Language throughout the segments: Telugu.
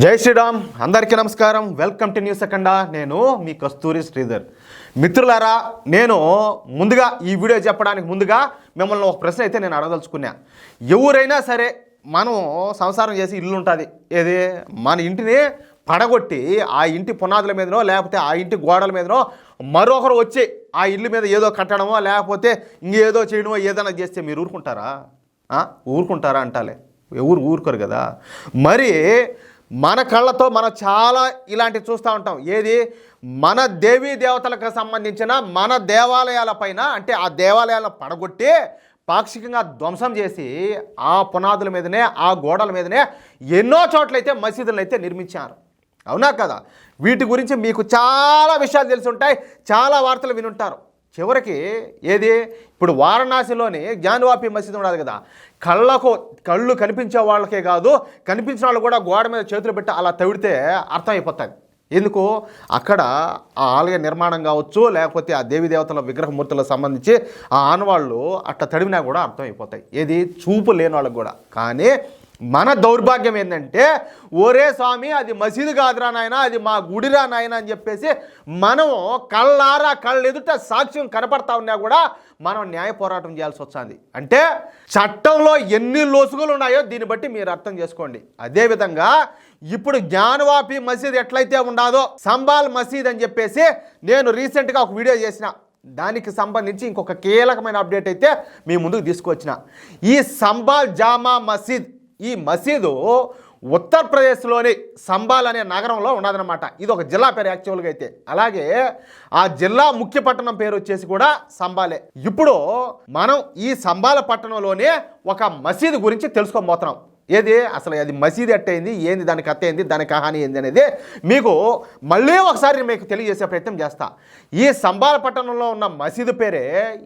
జై శ్రీరామ్. అందరికీ నమస్కారం. వెల్కమ్ టు న్యూస్ అఖండ. నేను మీ కస్తూరి శ్రీధర్. మిత్రులారా, నేను ముందుగా ఈ వీడియో చెప్పడానికి ముందుగా మిమ్మల్ని ఒక ప్రశ్న అయితే నేను అడగదలుచుకున్నా. ఎవరైనా సరే మనం సంసారం చేసి ఇల్లు ఉంటుంది, ఏది మన ఇంటిని పడగొట్టి ఆ ఇంటి పునాదుల మీదనో లేకపోతే ఆ ఇంటి గోడల మీదనో మరొకరు వచ్చి ఆ ఇల్లు మీద ఏదో కట్టడమో లేకపోతే ఇంకేదో చేయడమో ఏదైనా చేస్తే మీరు ఊరుకుంటారా? ఊరుకుంటారా అంటాలే, ఎవరు ఊరుకోరు కదా. మరి మన కళ్ళతో మనం చాలా ఇలాంటివి చూస్తూ ఉంటాం. ఏది మన దేవీ దేవతలకు సంబంధించిన మన దేవాలయాల పైన, అంటే ఆ దేవాలయాలను పడగొట్టి పాక్షికంగా ధ్వంసం చేసి ఆ పునాదుల మీదనే ఆ గోడల మీదనే ఎన్నో చోట్లయితే మసీదులను అయితే నిర్మించారు. అవునా కదా? వీటి గురించి మీకు చాలా విషయాలు తెలిసి ఉంటాయి, చాలా వార్తలు వినుంటారు. చివరికి ఏది ఇప్పుడు వారణాసిలోని జ్ఞానవాపి మసీదు ఉన్నది కదా, కళ్ళు కనిపించే వాళ్ళకే కాదు, కనిపించిన వాళ్ళు కూడా గోడ మీద చేతులు పెట్టి అలా తవిడితే అర్థమైపోతుంది. ఎందుకు అక్కడ ఆ ఆలయ నిర్మాణం కావచ్చు లేకపోతే ఆ దేవీ దేవతల విగ్రహమూర్తులకు సంబంధించి ఆ ఆనవాళ్ళు అట్లా తడివినా కూడా అర్థమైపోతాయి. ఏది చూపు లేని వాళ్ళకి కూడా. కానీ మన దౌర్భాగ్యం ఏంటంటే, ఒరే స్వామి అది మసీదు కాదురా నాయన, అది మా గుడిరా నాయన అని చెప్పేసి మనం కళ్ళెదుట సాక్ష్యం కనపడతా ఉన్నా కూడా మనం న్యాయ పోరాటం చేయాల్సి వస్తుంది. అంటే చట్టంలో ఎన్ని లోసుగులు ఉన్నాయో దీన్ని బట్టి మీరు అర్థం చేసుకోండి. అదేవిధంగా ఇప్పుడు జ్ఞానవాపి మసీద్ ఎట్లయితే ఉండాదో సంబాల్ మసీద్ అని చెప్పేసి నేను రీసెంట్గా ఒక వీడియో చేసిన. దానికి సంబంధించి ఇంకొక కీలకమైన అప్డేట్ అయితే మీ ముందుకు తీసుకొచ్చిన. ఈ సంబాల్ జామా మసీద్, ఈ మసీదు ఉత్తరప్రదేశ్లోని సంబాల్ అనే నగరంలో ఉన్నదనమాట. ఇది ఒక జిల్లా పేరు యాక్చువల్గా అయితే. అలాగే ఆ జిల్లా ముఖ్య పట్టణం పేరు వచ్చేసి కూడా సంబాలే. ఇప్పుడు మనం ఈ సంబాల పట్టణంలోనే ఒక మసీదు గురించి తెలుసుకోబోతున్నాం. ఏది అసలు అది మసీదు ఎట్టయింది, ఏంది దానికి అత్తయింది, దాని కహాని ఏంది అనేది మీకు మళ్ళీ ఒకసారి మీకు తెలియజేసే ప్రయత్నం చేస్తా. ఈ సంబాల పట్టణంలో ఉన్న మసీదు పేరే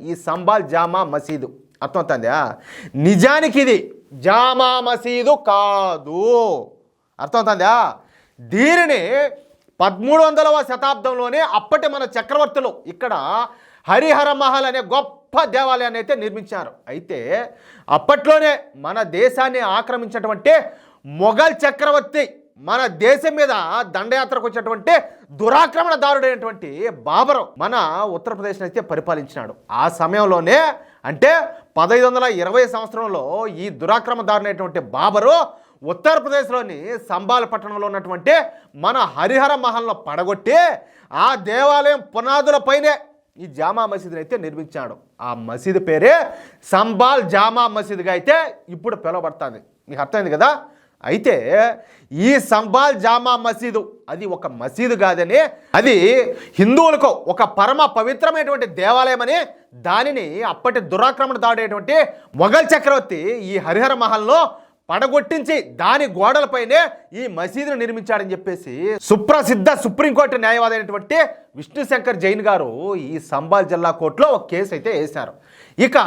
ఈ సంబాల్ జామా మసీదు. అర్థమవుతుందా? నిజానికి ఇది జామా మసీదు కాదు. అర్థమవుతుందా? దీనిని 1300వ శతాబ్దంలోనే అప్పటి మన చక్రవర్తులు ఇక్కడ హరిహర మహల్ అనే గొప్ప దేవాలయాన్ని అయితే నిర్మించారు. అయితే అప్పట్లోనే మన దేశాన్ని ఆక్రమించినటువంటి మొఘల్ చక్రవర్తి మన దేశం మీద దండయాత్రకు వచ్చినటువంటి దురాక్రమణదారుడైనటువంటి బాబరు మన ఉత్తరప్రదేశ్ అయితే పరిపాలించినాడు. ఆ సమయంలోనే అంటే 1520 సంవత్సరంలో ఈ దురాక్రమదారుడైనటువంటి బాబరు ఉత్తరప్రదేశ్లోని సంబాల్ పట్టణంలో ఉన్నటువంటి మన హరిహర మహల్ను పడగొట్టి ఆ దేవాలయం పునాదులపైనే ఈ జామా మసీదుని అయితే నిర్మించాడు. ఆ మసీదు పేరే సంబాల్ జామా మసీదుగా అయితే ఇప్పుడు పిలువబడుతుంది. మీకు అర్థమైంది కదా? అయితే ఈ సంబాల్ జామా మసీదు అది ఒక మసీదు కాదని, అది హిందువులకు ఒక పరమ పవిత్రమైనటువంటి దేవాలయం అని దానిని అప్పటి దురాక్రమణదారుడైనటువంటి మొఘల్ చక్రవర్తి ఈ హరిహర మహల్లో పడగొట్టించి దాని గోడలపైనే ఈ మసీదును నిర్మించాడని చెప్పేసి సుప్రసిద్ధ సుప్రీంకోర్టు న్యాయవాది అయినటువంటి విష్ణుశంకర్ జైన్ గారు ఈ సంబాల్ జిల్లా కోర్టులో ఒక కేసు అయితే వేశారు. ఇక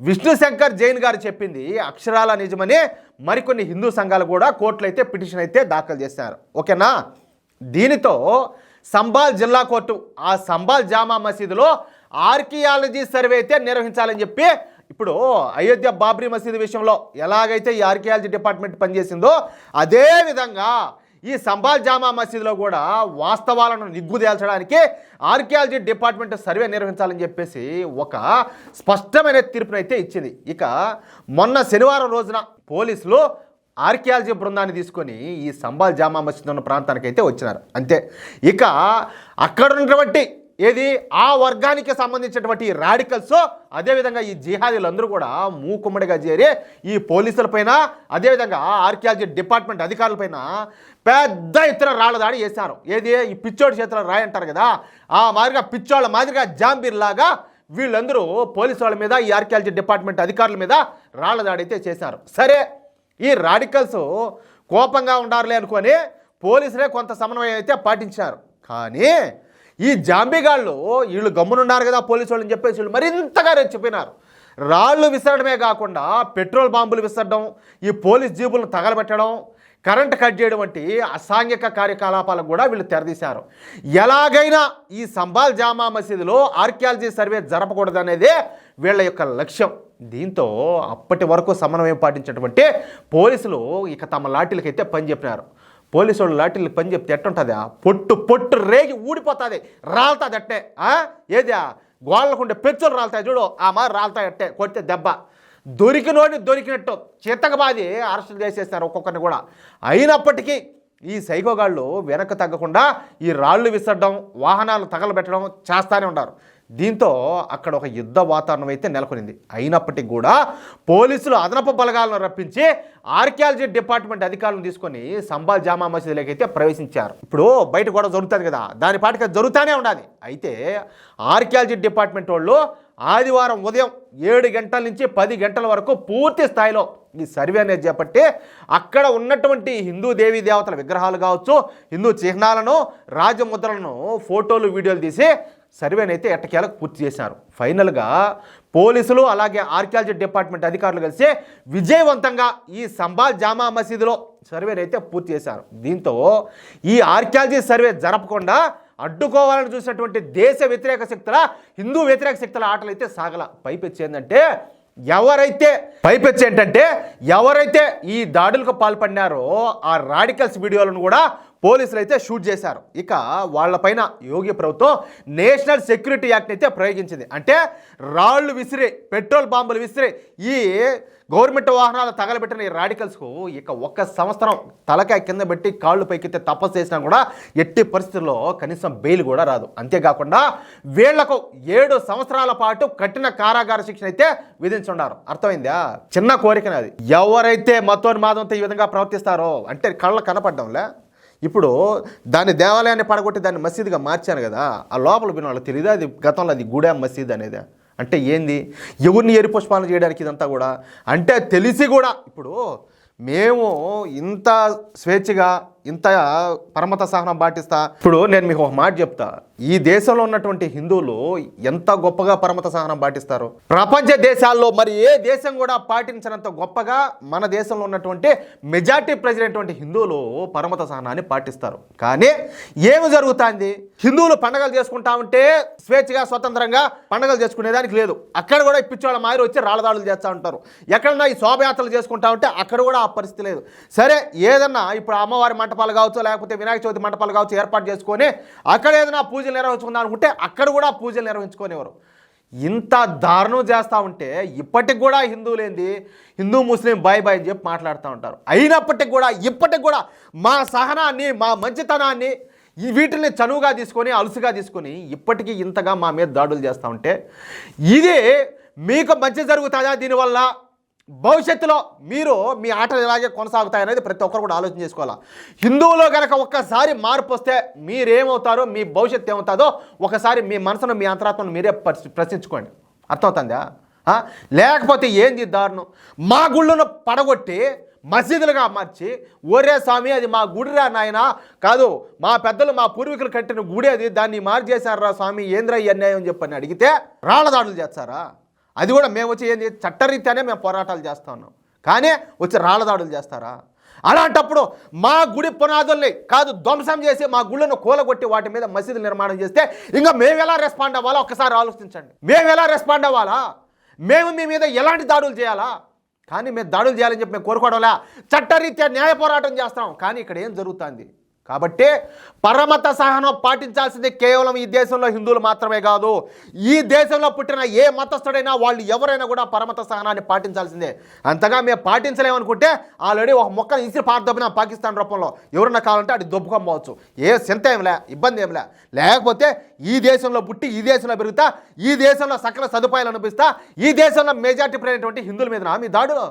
విష్ణుశంకర్ జైన్ గారు చెప్పింది అక్షరాల నిజమని మరికొన్ని హిందూ సంఘాలు కూడా కోర్టులో అయితే పిటిషన్ అయితే దాఖలు చేశారు. ఓకేనా? దీనితో సంబాల్ జిల్లా కోర్టు ఆ సంబాల్ జామా మసీదులో ఆర్కియాలజీ సర్వే అయితే నిర్వహించాలని చెప్పి ఇప్పుడు అయోధ్య బాబ్రీ మసీదు విషయంలో ఎలాగైతే ఈ ఆర్కియాలజీ డిపార్ట్మెంట్ పనిచేసిందో అదే విధంగా ఈ సంబాల్ జామా మసీదులో కూడా వాస్తవాలను నిగ్గుదేల్చడానికి ఆర్కియాలజీ డిపార్ట్మెంట్ సర్వే నిర్వహించాలని చెప్పేసి ఒక స్పష్టమైన తీర్పునైతే ఇచ్చింది. ఇక మొన్న శనివారం రోజున పోలీసులు ఆర్కియాలజీ బృందాన్ని తీసుకొని ఈ సంబాల్ జామా మసీదు ఉన్న ప్రాంతానికి అయితే వచ్చినారు. అంతే. ఇక అక్కడ ఉన్నటువంటి ఏది ఆ వర్గానికి సంబంధించినటువంటి రాడికల్స్, అదేవిధంగా ఈ జిహాదీలందరూ కూడా మూకుమ్మడిగా చేరి ఈ పోలీసులపైన అదేవిధంగా ఆర్కియాలజీ డిపార్ట్మెంట్ అధికారులపైన పెద్ద ఎత్తున రాళ్ల దాడి చేశారు. ఏది ఈ పిచ్చోడి చేతిలో రాయి అంటారు కదా, ఆ మాదిరిగా పిచ్చోళ్ళ మాదిరిగా జాంబీర్లాగా వీళ్ళందరూ పోలీసు వాళ్ళ మీద ఈ ఆర్కియాలజీ డిపార్ట్మెంట్ అధికారుల మీద రాళ్ల దాడి అయితే చేశారు. సరే, ఈ రాడికల్స్ కోపంగా ఉండారులే అనుకొని పోలీసులే కొంత సమన్వయం అయితే పాటించారు. కానీ ఈ జాంబీగాళ్ళు వీళ్ళు గమ్మునున్నారు కదా పోలీసు వాళ్ళని చెప్పేసి వీళ్ళు మరింతగా రెచ్చిపోయినారు. రాళ్ళు విసరడమే కాకుండా పెట్రోల్ బాంబులు విసరడం, ఈ పోలీస్ జీబులను తగలబెట్టడం, కరెంట్ కట్ చేయడం వంటి అసాంఘిక కార్యకలాపాలకు కూడా వీళ్ళు తెరదీశారు. ఎలాగైనా ఈ సంబాల్ జామా మసీదులో ఆర్కియాలజీ సర్వే జరపకూడదనేదే వీళ్ళ యొక్క లక్ష్యం. దీంతో అప్పటి వరకు సమన్వయం పాటించినటువంటి పోలీసులు ఇక తమ లాఠీలకైతే పని చెప్పినారు. పోలీసు వాళ్ళు లాఠీలు పని చెప్తే ఎట్టుంటుంది? పొట్టు పొట్టు రేగి ఊడిపోతుంది, రాలుతుంది అట్టే. ఏది గోళ్ళకుండే పెచ్చులు రాలుతాయి చూడు, ఆ మారి రాలుతాయి అట్టే, కొడితే దెబ్బ. దొరికినోడిని దొరికినట్టు చిత్తకబాది అరెస్టులు చేసేస్తారు ఒక్కొక్కరిని కూడా. అయినప్పటికీ ఈ సైకోగాళ్ళు వెనక్కి తగ్గకుండా ఈ రాళ్ళు విసరడం, వాహనాలు తగలబెట్టడం చేస్తూనే ఉన్నారు. దీంతో అక్కడ ఒక యుద్ధ వాతావరణం అయితే నెలకొనింది. అయినప్పటికీ కూడా పోలీసులు అదనపు బలగాలను రప్పించి ఆర్కియాలజీ డిపార్ట్మెంట్ అధికారులను తీసుకొని సంబాల్ జామా మసీదులోకి అయితే ప్రవేశించారు. ఇప్పుడు బయట కూడా జరుగుతుంది కదా, దాని పాటికి జరుగుతూనే ఉండాలి. అయితే ఆర్కియాలజీ డిపార్ట్మెంట్ వాళ్ళు ఆదివారం ఉదయం 7 గంటల నుంచి 10 గంటల వరకు పూర్తి స్థాయిలో ఈ సర్వే అనేది చేపట్టి అక్కడ ఉన్నటువంటి హిందూ దేవీ దేవతల విగ్రహాలు కావచ్చు, హిందూ చిహ్నాలను, రాజముద్రలను ఫోటోలు, వీడియోలు తీసి సర్వేని అయితే ఎట్టకేలకు పూర్తి చేశారు. ఫైనల్గా పోలీసులు అలాగే ఆర్కియాలజీ డిపార్ట్మెంట్ అధికారులు కలిసి విజయవంతంగా ఈ సంబాల్ జామా మసీదులో సర్వేని అయితే పూర్తి చేశారు. దీంతో ఈ ఆర్కియాలజీ సర్వే జరపకుండా అడ్డుకోవాలని చూసినటువంటి దేశ వ్యతిరేక శక్తుల, హిందూ వ్యతిరేక శక్తుల ఆటలు అయితే సాగల. పైపెచ్చి ఏంటంటే ఎవరైతే ఈ దాడులకు పాల్పడినారో ఆ రాడికల్స్ వీడియోలను కూడా పోలీసులు అయితే షూట్ చేశారు. ఇక వాళ్ళపైన యోగి ప్రభుత్వం నేషనల్ సెక్యూరిటీ యాక్ట్ అయితే ప్రయోగించింది. అంటే రాళ్ళు విసిరి, పెట్రోల్ బాంబులు విసిరి ఈ గవర్నమెంట్ వాహనాలు తగలబెట్టిన ఈ రాడికల్స్కు ఇక 1 సంవత్సరం తలకాయ కింద పెట్టి కాళ్ళు పైకెత్తే తపస్సు చేసినా కూడా ఎట్టి పరిస్థితుల్లో కనీసం బెయిల్ కూడా రాదు. అంతేకాకుండా వీళ్లకు 7 సంవత్సరాల పాటు కఠిన కారాగార శిక్షణ అయితే విధించున్నారు. అర్థమైందా? చిన్న కోరికనే అది. ఎవరైతే మతోన్మాదంతో ఈ విధంగా ప్రవర్తిస్తారో అంటే కళ్ళ కనపడ్డంలే. ఇప్పుడు దాన్ని దేవాలయాన్ని పడగొట్టి దాన్ని మసీదుగా మార్చాను కదా, ఆ లోపల విన్న వాళ్ళకి తెలియదు అది గతంలో అది గుడే మసీద్ అనేది. అంటే ఏంది, ఎవరిని ఎరిపుష్పాలను చేయడానికి ఇదంతా కూడా? అంటే తెలిసి కూడా ఇప్పుడు మేము ఇంత స్వేచ్ఛగా, ఇంత పరమత సహనం పాటిస్తా. ఇప్పుడు నేను మీకు ఒక మాట చెప్తా, ఈ దేశంలో ఉన్నటువంటి హిందువులు ఎంత గొప్పగా పరమత సహనం పాటిస్తారు. ప్రపంచ దేశాల్లో మరి ఏ దేశం కూడా పాటించినంత గొప్పగా మన దేశంలో ఉన్నటువంటి మెజార్టీ ప్రజలైనటువంటి హిందువులు పరమత సహనాన్ని పాటిస్తారు. కానీ ఏమి జరుగుతుంది? హిందువులు పండగలు చేసుకుంటా ఉంటే స్వేచ్ఛగా, స్వతంత్రంగా పండగలు చేసుకునేదానికి లేదు. అక్కడ కూడా ఈ పిచ్చోళ్ళ మాదిరి వచ్చి రాళ్ళదాడులు చేస్తూ ఉంటారు. ఎక్కడన్నా ఈ శోభయాత్రలు చేసుకుంటా ఉంటే అక్కడ కూడా ఆ పరిస్థితి లేదు. సరే, ఏదన్నా ఇప్పుడు అమ్మవారి మంటపాలు కావచ్చు, లేకపోతే వినాయక చవితి మంటపాలు కావచ్చు ఏర్పాటు చేసుకొని అక్కడ ఏదైనా పూజలు నిర్వహించుకుందాం అనుకుంటే అక్కడ కూడా పూజలు నిర్వహించుకునేవారు. ఇంత దారుణం చేస్తూ ఉంటే ఇప్పటికి కూడా హిందువులేంది, హిందూ ముస్లిం బాయ్ బాయ్ అని చెప్పి మాట్లాడుతూ ఉంటారు. అయినప్పటికీ కూడా ఇప్పటికి కూడా మా సహనాన్ని, మా మంచితనాన్ని వీటిని చనువుగా తీసుకొని, అలుసుగా తీసుకొని ఇప్పటికీ ఇంతగా మా మీద దాడులు చేస్తూ ఉంటే ఇది మీకు మంచి జరుగుతుందా? దీనివల్ల భవిష్యత్తులో మీరు మీ ఆటలు ఇలాగే కొనసాగుతాయనేది ప్రతి ఒక్కరు కూడా ఆలోచన చేసుకోవాలా. హిందువులో కనుక ఒక్కసారి మార్పు వస్తే మీరేమవుతారో, మీ భవిష్యత్తు ఏమవుతుందో ఒకసారి మీ మనసును, మీ అంతరాత్మను మీరే ప్రశ్నించుకోండి. అర్థమవుతుందా? లేకపోతే ఏంది దారుణం? మా గుళ్ళను పడగొట్టి మసీదులుగా మార్చి, ఒరే స్వామి అది మా గుడిరా నాయన, కాదు మా పెద్దలు, మా పూర్వీకులు కట్టిన గుడి అది, దాన్ని మారు చేశారా స్వామి, ఏంద్రా ఈ అన్యాయం అని చెప్పని అడిగితే రాళ్ళ దాడులు చేస్తారా? అది కూడా మేము వచ్చి ఏంది చట్టరీత్యానే మేము పోరాటాలు చేస్తా ఉన్నాం, కానీ వచ్చి రాళ్ళ దాడులు చేస్తారా? అలాంటప్పుడు మా గుడి పునాదుల్ని కాదు ధ్వంసం చేసి మా గుళ్ళను కూలగొట్టి వాటి మీద మసీదులు నిర్మాణం చేస్తే ఇంకా మేము ఎలా రెస్పాండ్ అవ్వాలో ఒకసారి ఆలోచించండి. మేము ఎలా రెస్పాండ్ అవ్వాలా? మేము మీ మీద ఎలాంటి దాడులు చేయాలా? కానీ మేము దాడులు చేయాలని చెప్పి మేము కోరుకోవడంలా, చట్టరీత్యా న్యాయ పోరాటం చేస్తాం. కానీ ఇక్కడ ఏం జరుగుతుంది? కాబట్టి పరమత సహనం పాటించాల్సింది కేవలం ఈ దేశంలో హిందువులు మాత్రమే కాదు, ఈ దేశంలో పుట్టిన ఏ మతస్థుడైనా వాళ్ళు ఎవరైనా కూడా పరమత సహనాన్ని పాటించాల్సిందే. అంతగా మేము పాటించలేమనుకుంటే ఆల్రెడీ ఒక మొక్కను ఇసిరి పారదొబ్బిన పాకిస్తాన్ రూపంలో ఎవరన్నా కావాలంటే అది దొబ్బుకోవచ్చు, ఏ చింత ఏంలే, ఇబ్బంది ఏంలే. లేకపోతే ఈ దేశంలో పుట్టి, ఈ దేశంలో పెరుగుతా, ఈ దేశంలో సకల సదుపాయాలు అనిపిస్తా, ఈ దేశంలో మెజార్టీ అయినటువంటి హిందువుల మీద మీ దాడులో,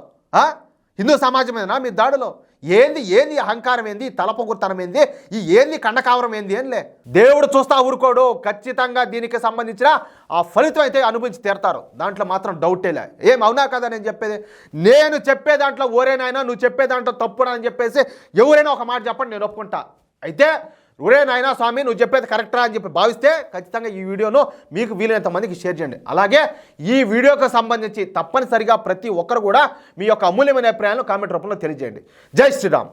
హిందూ సమాజం మీద మీ దాడులో ఏంది అహంకారం ఏంది, తలపొగుతనం ఏంది, ఈ ఏంది కండకావరం ఏంది ఏంలే. దేవుడు చూస్తా ఊరుకోడు. ఖచ్చితంగా దీనికి సంబంధించిన ఆ ఫలితం అయితే అనుభవించి తీరుతారు, దాంట్లో మాత్రం డౌటేలే. ఏం అవునా కదా నేను చెప్పేది? నేను చెప్పే దాంట్లో ఓరేనాయనా నువ్వు చెప్పే దాంట్లో తప్పునా అని చెప్పేసి ఎవరైనా ఒక మాట చెప్పండి, నేను ఒప్పుకుంటా. అయితే ఒరే నాయనా స్వామి నువ్వు చెప్పేది కరెక్టరా అని చెప్పి భావిస్తే ఖచ్చితంగా ఈ వీడియోను మీకు వీలైనంత మందికి షేర్ చేయండి. అలాగే ఈ వీడియోకి సంబంధించి తప్పనిసరిగా ప్రతి ఒక్కరు కూడా మీ యొక్క అమూల్యమైన అభిప్రాయాలను కామెంట్ రూపంలో తెలియజేయండి. జై శ్రీరామ్.